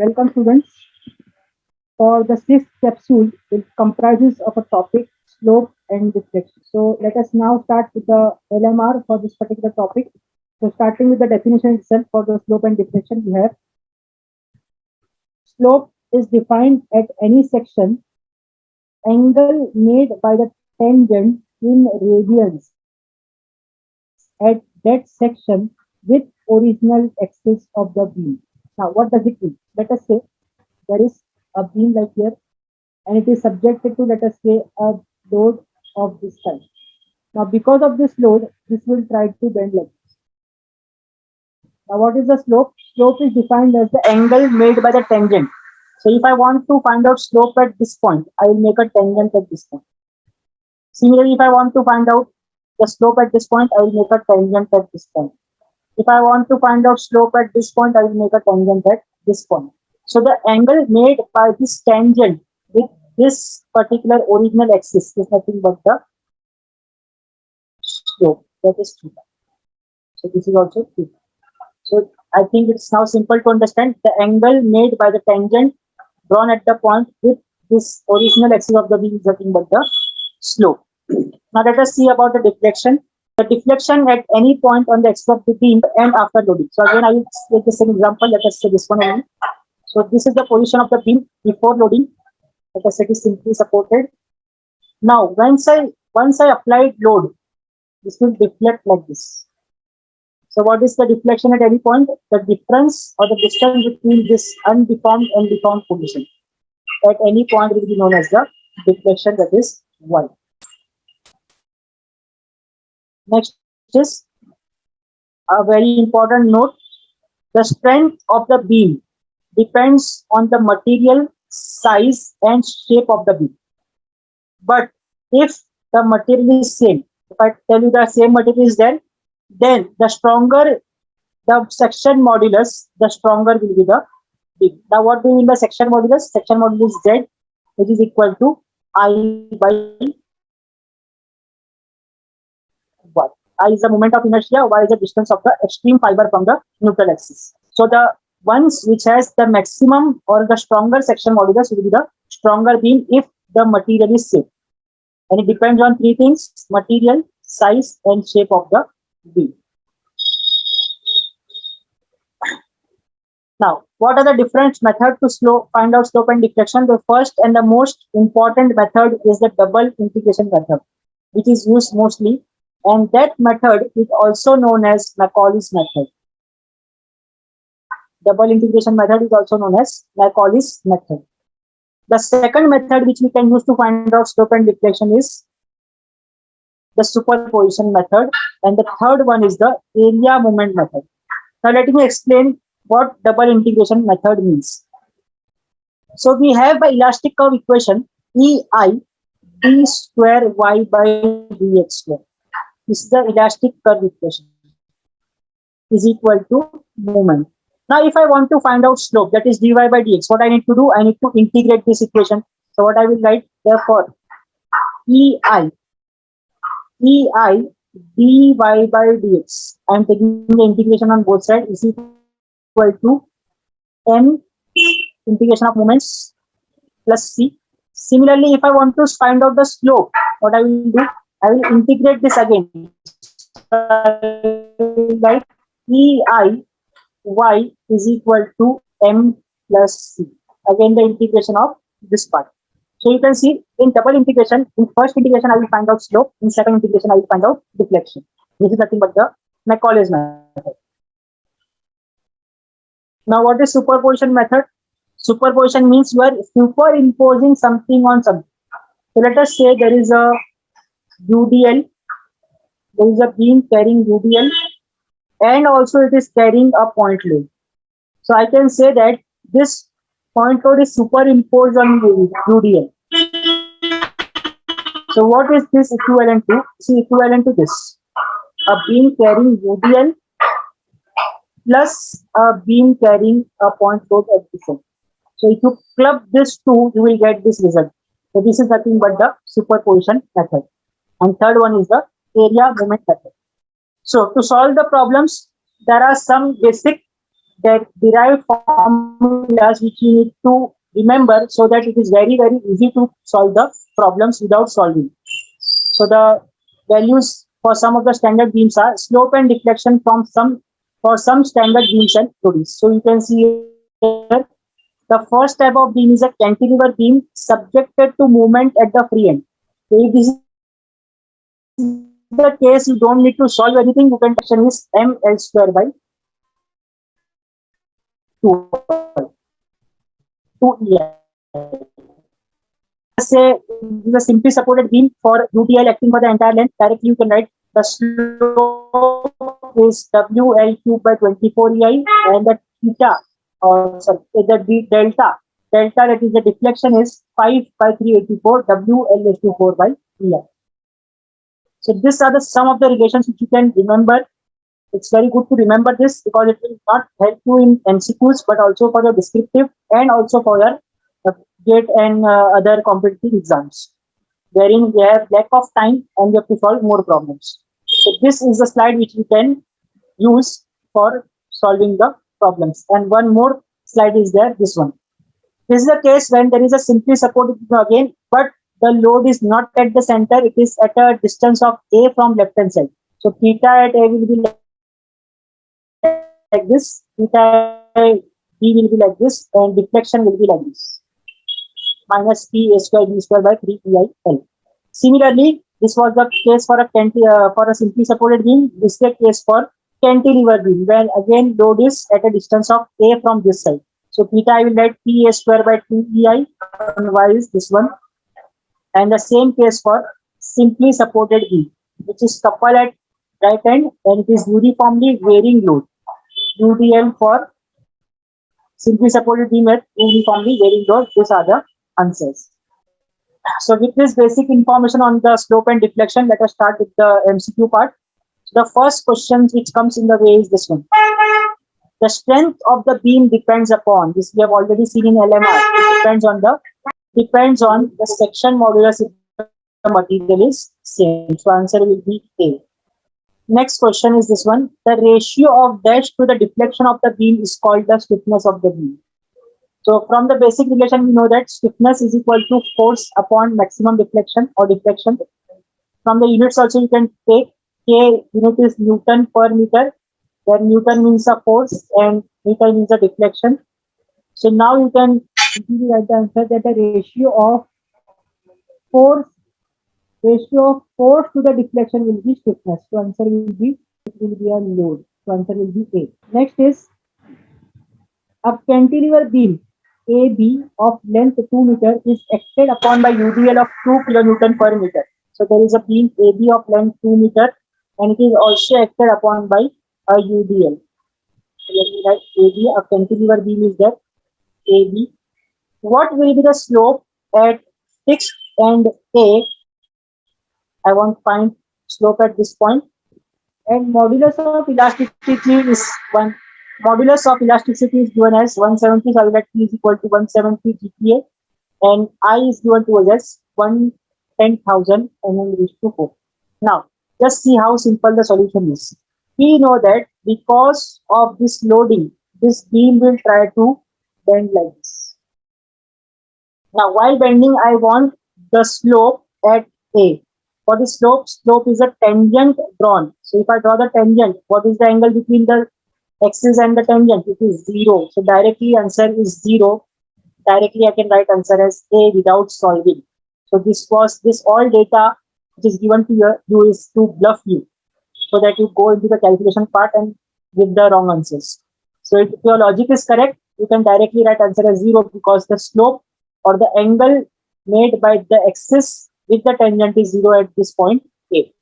Welcome students. For the sixth capsule, it comprises of a topic, slope and deflection. So let us now start with the LMR for this particular topic. So starting with the definition itself for the slope and deflection, we have slope is defined at any section, angle made by the tangent in radians at that section with original axis of the beam. Now, what does it mean? Let us say there is a beam like here and it is subjected to, let us say, a load of this type. Now, because of this load, this will try to bend like this. Now, what is the slope? Slope is defined as the angle made by the tangent. So, if I want to find out slope at this point, I will make a tangent at this point. Similarly, if I want to find out the slope at this point, I will make a tangent at this point. If I want to find out slope at this point, I will make a tangent at this point. So the angle made by this tangent with this particular original axis is nothing but the slope, that is theta. So this is also theta. So I think it's now simple to understand the angle made by the tangent drawn at the point with this original axis of the beam is nothing but the slope. Now let us see about the deflection. The deflection at any point on the axis of the beam and after loading. So again, I will take the same example. Let us say this one only. So this is the position of the beam before loading. Let us say it is simply supported. Now, once I applied load, this will deflect like this. So what is the deflection at any point? The difference or the distance between this undeformed and deformed position at any point will be known as the deflection, that is y. Next is a very important note. The strength of the beam depends on the material, size and shape of the beam. But if the material is same, if I tell you the same material is there, then the stronger the section modulus, the stronger will be the beam. Now what do you mean by section modulus? Section modulus is Z, which is equal to I by Y. I is the moment of inertia, Y is the distance of the extreme fiber from the neutral axis. So the ones which has the maximum or the stronger section modulus will be the stronger beam if the material is same. And it depends on three things: material, size and shape of the beam. Now, what are the different methods to find out slope and deflection? The first and the most important method is the double integration method, which is used mostly, and that method is also known as Macaulay's method. Double integration method is also known as Macaulay's method. The second method which we can use to find out slope and deflection is the superposition method, and the third one is the area moment method. Now let me explain what double integration method means. So we have an elastic curve equation EI d square y by dx square. This is the elastic curve equation is equal to moment. Now if I want to find out slope, that is dy by dx, what I need to do? I need to integrate this equation. So what I will write, therefore EI dy by dx, I am taking the integration on both sides, is equal to m integration of moments plus c. Similarly, if I want to find out the slope, what I will do? I will integrate this again. Like EI y is equal to m plus c. Again, the integration of this part. So you can see in double integration, in first integration I will find out slope, in second integration I will find out deflection. This is nothing but the Macaulay's method. Now what is superposition method? Superposition means you are superimposing something on something. So let us say there is a UDL, there is a beam carrying UDL and also it is carrying a point load. So I can say that this point load is superimposed on UDL. So what is this equivalent to? This is equivalent to this: a beam carrying UDL plus a beam carrying a point load at the end. So if you club this two, you will get this result. So this is nothing but the superposition method. And third one is the area moment method. So to solve the problems, there are some basic that derived formulas which you need to remember so that it is very, very easy to solve the problems without solving. So the values for some of the standard beams are slope and deflection from some for some standard beams and bodies. So you can see here the first type of beam is a cantilever beam subjected to movement at the free end. So if this is the case, you don't need to solve anything. You can is m L square by 2 Let us say this is a simply supported beam for UTL acting for the entire length. Directly you can write the slope is WL cube by 24 EI and the theta or sorry the delta that is the deflection is 5 by 384 WL is to 4 by EI. So these are the some of the relations which you can remember. It's very good to remember this because it will not help you in MCQs but also for the descriptive and also for your GATE and other competitive exams, wherein we have lack of time and we have to solve more problems. So this is the slide which we can use for solving the problems. And one more slide is there, this one. This is the case when there is a simply supported beam again, but the load is not at the center, it is at a distance of A from left hand side. So theta at A will be like this, theta at B will be like this, and deflection will be like this. Minus P A square B square by 3 EI L. Similarly, this was the case for a simply supported beam. This is the case for cantilever beam, where again load is at a distance of A from this side. So theta I will write P A square by 2 EI, and Y is this one. And the same case for simply supported beam, which is coupled at right end and it is uniformly varying load. UDL for simply supported beam at uniformly varying load. These are the answers. So with this basic information on the slope and deflection, let us start with the MCQ part. The first question which comes in the way is this one. The strength of the beam depends upon, this we have already seen in LMR, it depends on the section modulus if the material is same. So answer will be A. Next question is this one. The ratio of dash to the deflection of the beam is called the stiffness of the beam. So from the basic relation, we know that stiffness is equal to force upon maximum deflection or deflection. From the units also you can take K unit is Newton per meter, where Newton means a force and meter means a deflection. So now you can easily write the answer that the force ratio of force to the deflection will be stiffness. So answer will be a load. So answer will be A. Next is a cantilever beam AB of length 2 meter is acted upon by UDL of 2 kilonewton per meter. So there is a beam AB of length 2 meter and it is also acted upon by a UDL. So let me write AB, a cantilever beam is there, AB. What will be the slope at fixed end A? I want to find slope at this point. And modulus of elasticity is one. Modulus of elasticity is given as 170. So I will let P is equal to 170 GPa, and I is given to us as 110,000 mm raised to 4. Now, just see how simple the solution is. We know that because of this loading, this beam will try to bend like this. Now, while bending, I want the slope at A. For the slope is a tangent drawn. So if I draw the tangent, what is the angle between the axis and the tangent? It is 0. So directly answer is 0. Directly I can write answer as A without solving. So this all data which is given to you is to bluff you, so that you go into the calculation part and give the wrong answers. So if your logic is correct, you can directly write answer as 0 because the slope or the angle made by the axis with the tangent is 0 at this point A.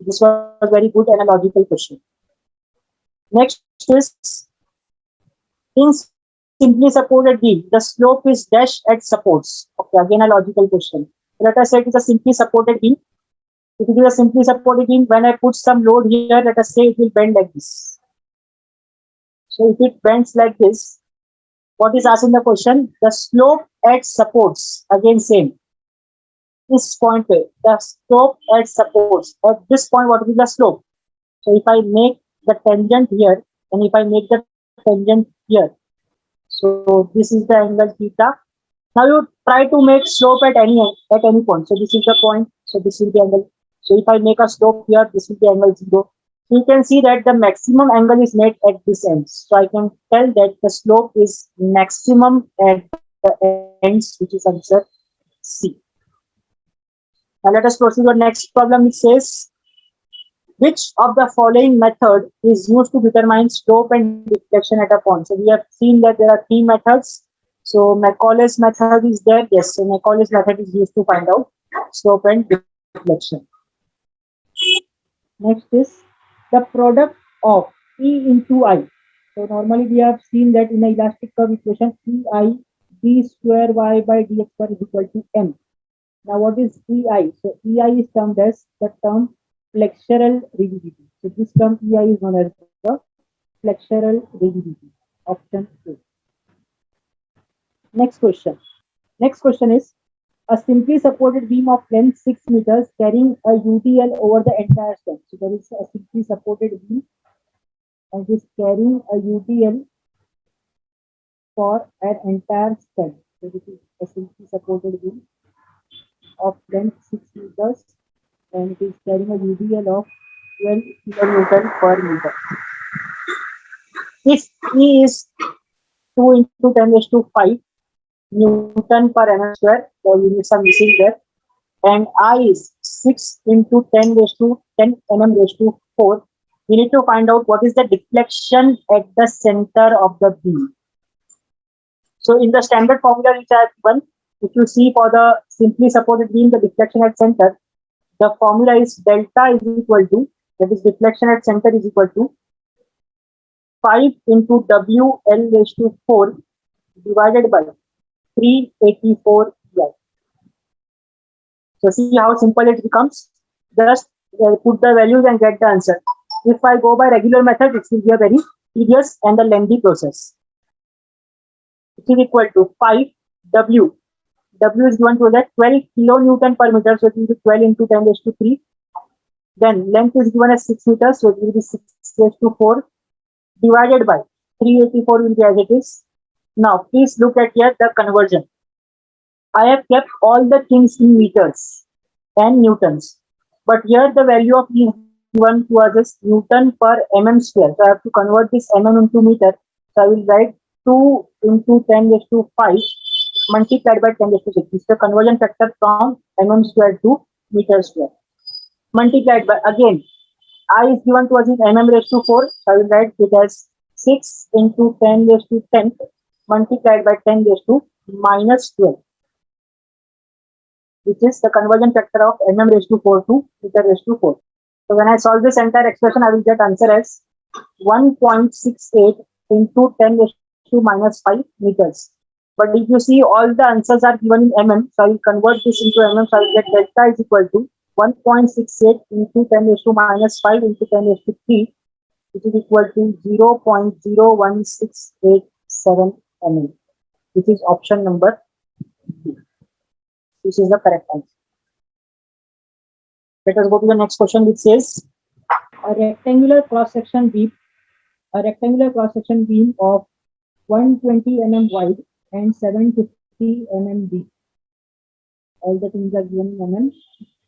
This was a very good analogical question. Next is, in simply supported beam, the slope is dash at supports. Okay, again a logical question. Let us say it is a simply supported beam. If it is a simply supported beam, when I put some load here, let us say it will bend like this. So if it bends like this, what is asked in the question? The slope at supports, again same. This point where the slope at supports. At this point, what will be the slope? So if I make the tangent here and if I make the tangent here. So this is the angle theta. Now you try to make slope at any point. So this is the point. So this will be angle. So if I make a slope here, this will be angle 0. So you can see that the maximum angle is made at this end. So I can tell that the slope is maximum at the ends, which is answer C. Now let us proceed to the next problem. It says, which of the following method is used to determine slope and deflection at a point? So we have seen that there are three methods. So Macaulay's method is there. Yes, so Macaulay's method is used to find out slope and deflection. Next is the product of E into I. So normally we have seen that in the elastic curve equation, EI d square y by dx square is equal to m. Now, what is EI? So, EI is termed as the term flexural rigidity. So, this term EI is known as the flexural rigidity. Option A. Next question. Next question is, a simply supported beam of length 6 meters carrying a UDL over the entire stem. So, there is a simply supported beam and is carrying a UDL for an entire stem. So, this is a simply supported beam of length 6 meters and it is carrying a UDL of 12 kilonewton per meter. If E is 2 into 10 raised to 5 Newton per mm square, so units are missing there, and I is 6 into 10 raised to 10 mm raised to 4, we need to find out what is the deflection at the center of the beam. So in the standard formula which I have given, if you see for the simply supported beam, the deflection at center, the formula is delta is equal to, that is deflection at center is equal to 5 into WL raised to 4 divided by 384 EI. So see how simple it becomes. Just put the values and get the answer. If I go by regular method, it will be a very tedious and a lengthy process. It is equal to 5 W. W is given to that 12 kilonewton per meter, so it will be 12 into 10 raised to 3. Then length is given as 6 meters, so it will be 6 raised to 4 divided by 384 will be as it is. Now please look at here the conversion. I have kept all the things in meters and newtons, but here the value of E given to us is Newton per mm square. So I have to convert this mm into meter. So I will write 2 into 10 raised to 5 multiplied by 10 raised to 6. This is the conversion factor from mm square to meter square. Multiplied by, again, I is given to us in mm raised to 4. So I will write it as 6 into 10 raised to 10 multiplied by 10 raised to minus 12, which is the conversion factor of mm raised to 4 to meter raised to 4. So when I solve this entire expression, I will get answer as 1.68 into 10 raised to minus 5 meters. But if you see, all the answers are given in mm, so I will convert this into mm. So I will get delta is equal to 1.68 into 10 raised to minus 5 into 10 raised to 3, which is equal to 0.01687 mm. This is option number B. This is the correct answer. Let us go to the next question, which says a rectangular cross-section beam of 120 mm wide and 750 mm deep. All the things are given in mm.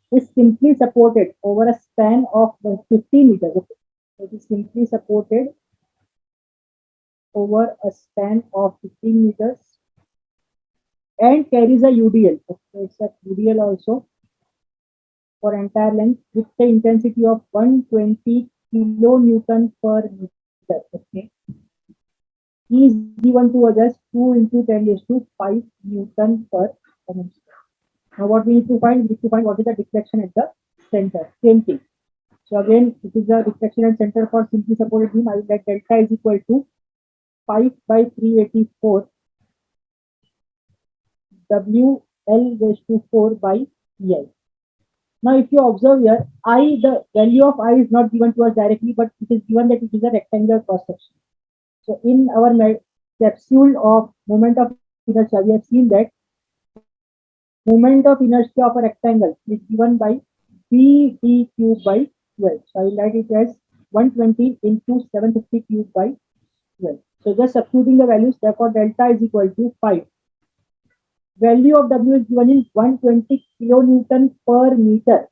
Is simply supported over a span of 50 meters. Okay. It is simply supported over a span of 15 meters and carries a UDL. Okay, it's a UDL also for entire length with the intensity of 120 kilonewton per meter. Okay. E is given to us as 2 into 10 raised to 5 Newton per mm. Now what we need to find? We need to find what is the deflection at the center. Same thing. So again, it is the deflection at center for simply supported beam. I will let delta is equal to 5 by 384 WL raised to 4 by EI. Now if you observe here, I, the value of I is not given to us directly, but it is given that it is a rectangular cross section. So in our capsule of moment of inertia, we have seen that moment of inertia of a rectangle is given by BD cube by 12. So I will write it as 120 into 750 cube by 12. So just substituting the values, therefore delta is equal to 5. Value of W is given in 120 kilonewton per meter.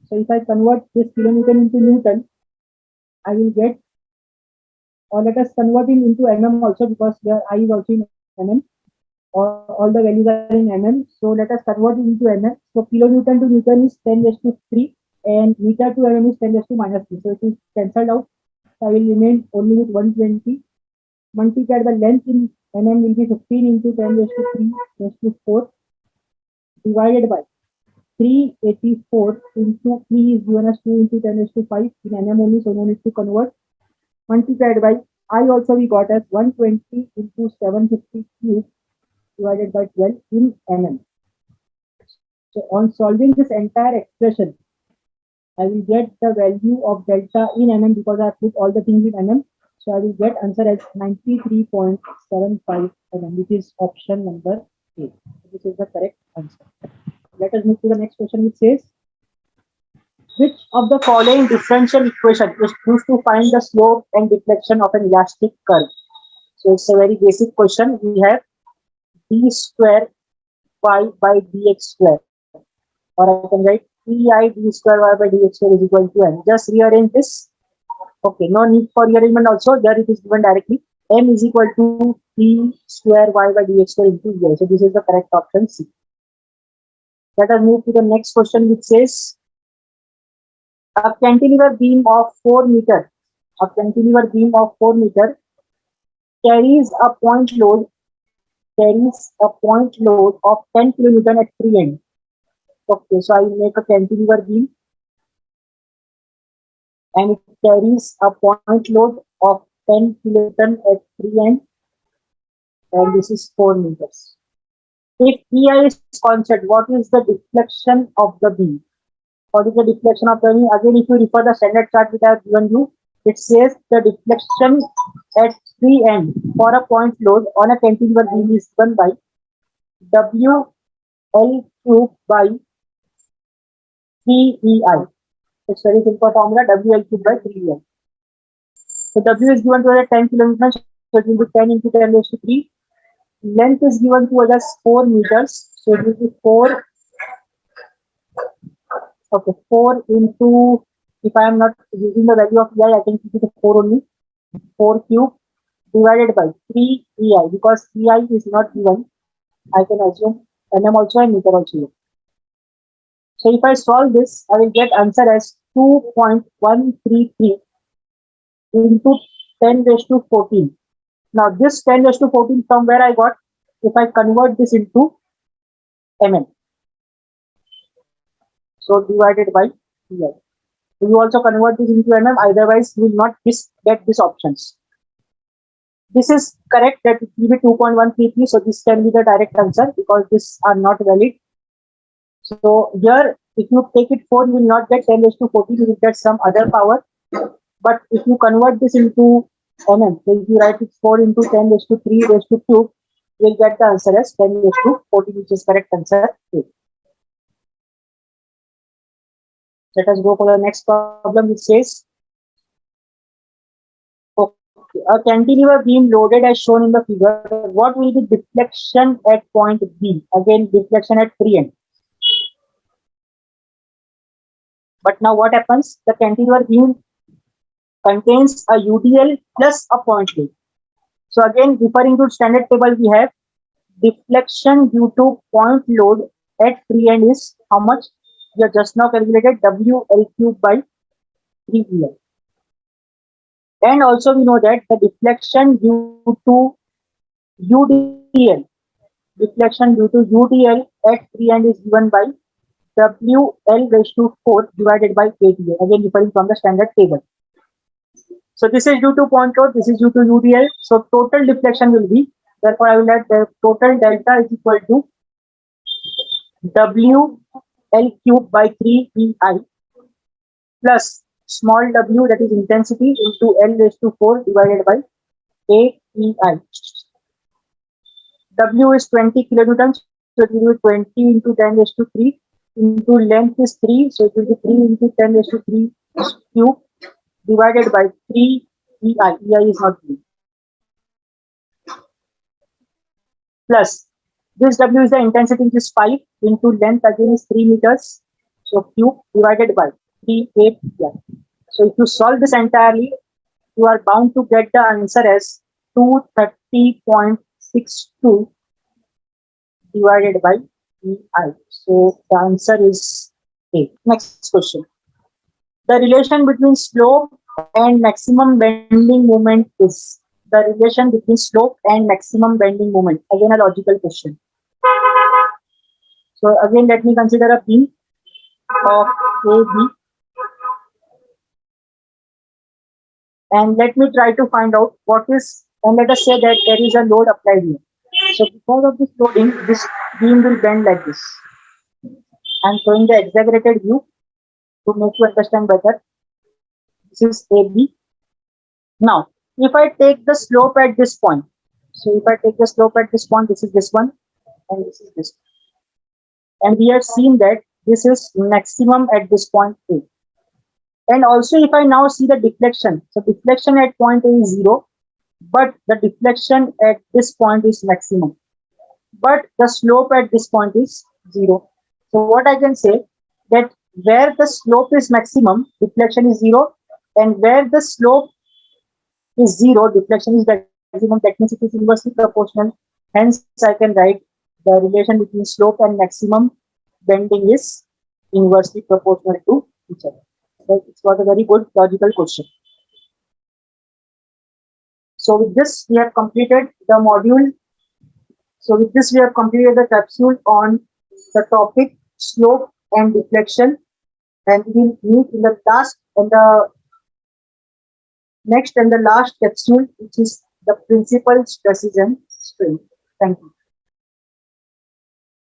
So if I convert this kilonewton into Newton, I will get, or let us convert it into mm also, because here I is also in mm, or all the values are in mm. So let us convert it into mm. So kilonewton to Newton is 10 raised to 3 and meter to mm is 10 raised to minus 3. So it is cancelled out. So I will remain only with 120. Multiplied by length in mm will be 15 into 10 raised to 3 raised to 4 divided by 384 into 3 is given as 2 into 10 raised to 5 in mm only, so no need to convert. Multiplied by I also we got as 120 into 750 cube divided by 12 in mm. So on solving this entire expression, I will get the value of delta in mm because I put all the things in mm. So I will get answer as 93.75 mm, which is option number A. This is the correct answer. Let us move to the next question, which says, which of the following differential equation is used to find the slope and deflection of an elastic curve? So it's a very basic question. We have d square y by dx square, or I can write pi d square y by dx square is equal to m. Just rearrange this. Okay, no need for rearrangement also. There it is given directly. M is equal to p square y by dx square into y. So this is the correct option C. Let us move to the next question, which says, a cantilever beam of 4 meter, a cantilever beam of 4 meter carries a point load of 10 kilonewton at free end. Okay, so I will make a cantilever beam and it carries a point load of 10 kilonewton at free end, and this is 4 meters. If Pi is constant, what is the deflection of the beam? What is the deflection of the beam? Again, if you refer the standard chart which I have given you, it says the deflection at free end for a point load on a cantilever beam is given by W L cube by 3EI. It's very simple formula, W L cube by 3EI. So W is given to us at 10 kilometers, so it will be 10 into 10 raised to 3. Length is given to us as 4 meters, so it will be 4. Okay, 4 into, if I am not using the value of EI, I can keep it 4 only. 4 cube divided by 3 EI, because EI is not given, I can assume mm also and meter also. So if I solve this, I will get answer as 2.133 into 10 raised to 14. Now this 10 raised to 14 from where I got, if I convert this into mm. So divided by EI. So you also convert this into mm, otherwise you will not get these options. This is correct, that it will be 2.133, so this can be the direct answer because these are not valid. So here, if you take it 4, you will not get 10 raised to 14, you will get some other power. But if you convert this into mm, so if you write it 4 into 10 raised to 3 raised to 2, you will get the answer as 10 raised to 14, which is correct answer. Let us go for the next problem, which says, okay, a cantilever beam loaded as shown in the figure, what will be deflection at point B? Again, deflection at free end. But now what happens? The cantilever beam contains a UDL plus a point load. So again, referring to standard table, we have deflection due to point load at free end is how much? We have just now calculated WL cube by 3EL. And also we know that the deflection due to UDL, at free end is given by WL raised to 4 divided by 8EL. Again, referring from the standard table. So this is due to point load, this is due to UDL. So total deflection will be, therefore I will add the total delta is equal to WL cube by 3EI plus small w, that is intensity, into L raised to 4 divided by 8EI. W is 20 kilonewtons, so it will be 20 into 10 raised to 3 into length is 3, so it will be 3 into 10 raised to 3 cube divided by 3 EI. EI is not 3. plus this W is the intensity, which is 5 into length again is 3 meters. So cube divided by 38. Yeah. So if you solve this entirely, you are bound to get the answer as 230.62 divided by EI. So the answer is A. Next question. The relation between slope and maximum bending moment is the relation between slope and maximum bending moment. Again, a logical question. So again, let me consider a beam of AB and let me try to find out what is, and let us say that there is a load applied here. So because of this loading, this beam will bend like this. I'm showing the exaggerated view to make you understand better. This is AB. Now, if I take the slope at this point, so if I take the slope at this point, this is this one, and this is this. And we have seen that this is maximum at this point A. And also, if I now see the deflection, so deflection at point A is 0, but the deflection at this point is maximum. But the slope at this point is 0. So what I can say that where the slope is maximum, deflection is 0, and where the slope is 0, deflection is maximum. That means it is inversely proportional. Hence, I can write the relation between slope and maximum bending is inversely proportional to each other. It was a very good logical question. So with this, we have completed the module. So with this, we have completed the capsule on the topic slope and deflection, and we will meet in the last and the next and the last capsule, which is the principal stresses and strain. Thank you.